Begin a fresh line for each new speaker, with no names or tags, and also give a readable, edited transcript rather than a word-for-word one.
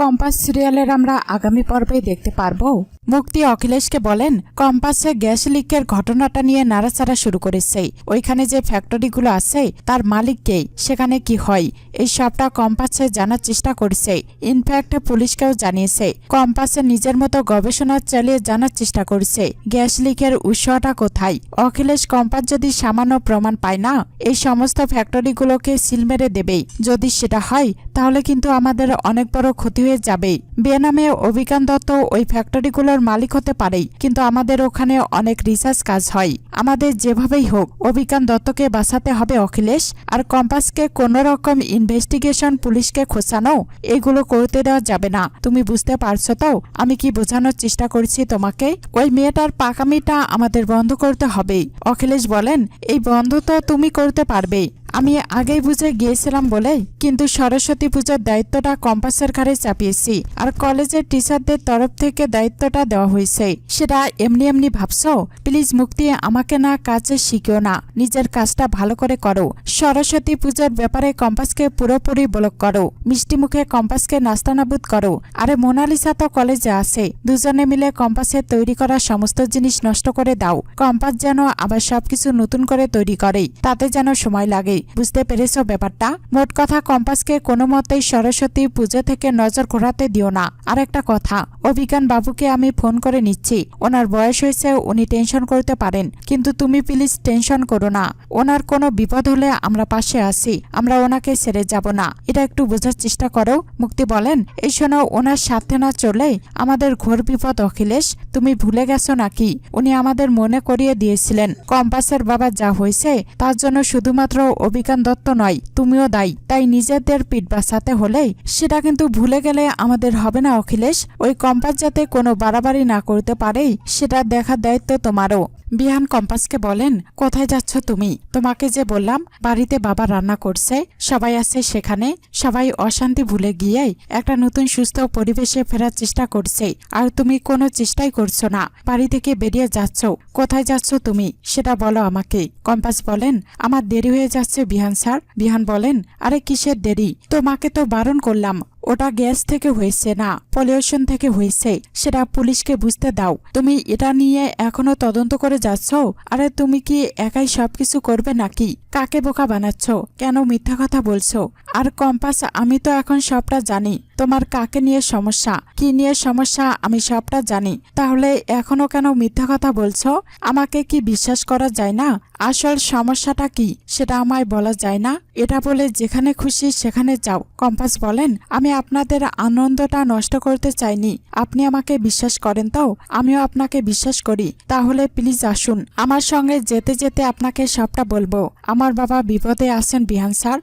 Compass সিরিয়ালের আমরা আগামী পর্বে দেখতে পারবো মুক্তি অখিলেশকে বলেন কম্পাসে গ্যাস লিকের ঘটনাটা নিয়ে নাড়াচাড়া শুরু করেছে। ওইখানে যে ফ্যাক্টরিগুলো আছে তার মালিককেই, সেখানে কি হয় এই সবটা কম্পাসে জানার চেষ্টা করছে। ইনফ্যাক্ট পুলিশকেও জানিয়েছে। কম্পাসে নিজের মতো গবেষণা চালিয়ে জানার চেষ্টা করছে গ্যাস লিকের উৎসটা কোথায়। অখিলেশ কম্পাস যদি সামান্য প্রমাণ পায় না, এই সমস্ত ফ্যাক্টরিগুলোকে সিল মেরে দেবেই। যদি সেটা হয় তাহলে কিন্তু আমাদের অনেক বড় ক্ষতি হয়ে যাবে। বেনামে অভিজ্ঞান দত্ত ওই ফ্যাক্টরিগুলোর মালিক হতে পারে, কিন্তু আমাদের ওখানে অনেক রিসার্চ কাজ হয়। আমাদের যেভাবেই হোক অভিজ্ঞান দত্তকে বাঁচাতে হবে অখিলেশ। আর কম্পাসকে কোনো রকম ইনভেস্টিগেশন, পুলিশকে খোঁচানো, এগুলো করতে দেওয়া যাবে না। তুমি বুঝতে পারছো তো আমি কি বোঝানোর চেষ্টা করছি তোমাকে? ওই মেয়েটার পাকামিটা আমাদের বন্ধ করতে হবে। অখিলেশ বলেন এই বন্ধ তো তুমি করতে পারবে, আমি আগেই বুঝে গিয়েছিলাম বলে, কিন্তু সরস্বতী পূজার দায়িত্বটা কম্পাসের ঘাড়ে চাপিয়েছি। আর কলেজের টিচারদের তরফ থেকে দায়িত্বটা দেওয়া হয়েছে। সেটা এমনি এমনি ভাবছো? প্লিজ মুক্তি, আমাকে না কাজে শিখিও না, নিজের কাজটা ভালো করে করো। সরস্বতী পূজার ব্যাপারে কম্পাসকে পুরোপুরি ব্লক করো, মিষ্টি মুখে কম্পাসকে নাস্তানাবুদ করো। আরে মোনালিসা তো কলেজে আছে, দুজনে মিলে কম্পাসের তৈরি করা সমস্ত জিনিস নষ্ট করে দাও। কম্পাস যেন আবার সবকিছু নতুন করে তৈরি করে, তাতে যেন সময় লাগে। বুঝতে পেরেছো ব্যাপারটা? মোট কথা কম্পাসকে কোনো মতেই সরস্বতী পুজো থেকে নজর ঘোরাতে দিও না। আর একটা কথা, অভিজ্ঞান বাবুকে আমি ফোন করে নিচ্ছি। ওনার বয়স হয়েছে, উনি টেনশন করতে পারেন, কিন্তু তুমি প্লিজ টেনশন করো না। ওনার কোনো বিপদ হলে আমরা পাশে আছি, আমরা ওনাকে ছেড়ে যাব না। এটা একটু বোঝার চেষ্টা করো। মুক্তি বলেন এই শোনো, ওনার সাথে না চলে আমাদের ঘোর বিপদ। অখিলেশ, তুমি ভুলে গেছো নাকি? উনি আমাদের মনে করিয়ে দিয়েছিলেন কম্পাসের বাবা যা হয়েছে তার জন্য শুধুমাত্র অভিজ্ঞান দত্ত নয়, তুমিও দায়ী। তাই নিজেদের পিঠ বাঁচাতে হলে সেটা কিন্তু ভুলে গেলে আমাদের হবে না অখিলেশ। ওই কম্পাস যাতে কোনো বাড়াবাড়ি না করতে পারে সেটা দেখার দায়িত্ব তোমারও। বিহান কম্পাসকে বলেন কোথায় যাচ্ছ তুমি? তোমাকে যে বললাম বাড়িতে বাবা রান্না করছে, সবাই আছে সেখানে। সবাই অশান্তি ভুলে গিয়ে একটা নতুন সুস্থ পরিবেশে ফেরার চেষ্টা করছে, আর তুমি কোনো চেষ্টাই করছো না। বাড়ি থেকে বেরিয়ে যাচ্ছ। কোথায় যাচ্ছ তুমি সেটা বলো আমাকে। কম্পাস বলেন আমার দেরি হয়ে যাচ্ছে বিহান স্যার। বিহান বলেন আরে কিসের দেরি? তোমাকে তো বারণ করলাম, ওটা গ্যাস থেকে হয়েছে না, পলিউশন থেকে হয়েছে, সেটা পুলিশকে বুঝতে দাও। তুমি এটা নিয়ে এখনো তদন্ত করে যাচ্ছ? আরে তুমি কি একাই সবকিছু করবে নাকি? কাকে বোকা বানাচ্ছ? কেন মিথ্যা কথা বলছো? আর কম্পাস, আমি তো এখন সবটা জানি। তোমার কাকে নিয়ে সমস্যা, কি নিয়ে সমস্যা আমি সবটা জানি। তাহলে এখনো কেন মিথ্যা কথা বলছো? আমাকে কি বিশ্বাস করা যায় না? আসল সমস্যাটা কি সেটা আমায় বলা যায় না? এটা বলে যেখানে খুশি সেখানে যাও। কম্পাস বলেন আমি আপনাদের আনন্দটা নষ্ট করতে চাইনি। আপনি আমাকে বিশ্বাস করেন তো? আমিও আপনাকে বিশ্বাস করি। তাহলে প্লিজ আসুন, আমার সঙ্গে যেতে যেতে আপনাকে সবটা বলবো। আমার বাবা বিপদে আছেন বিহান স্যার।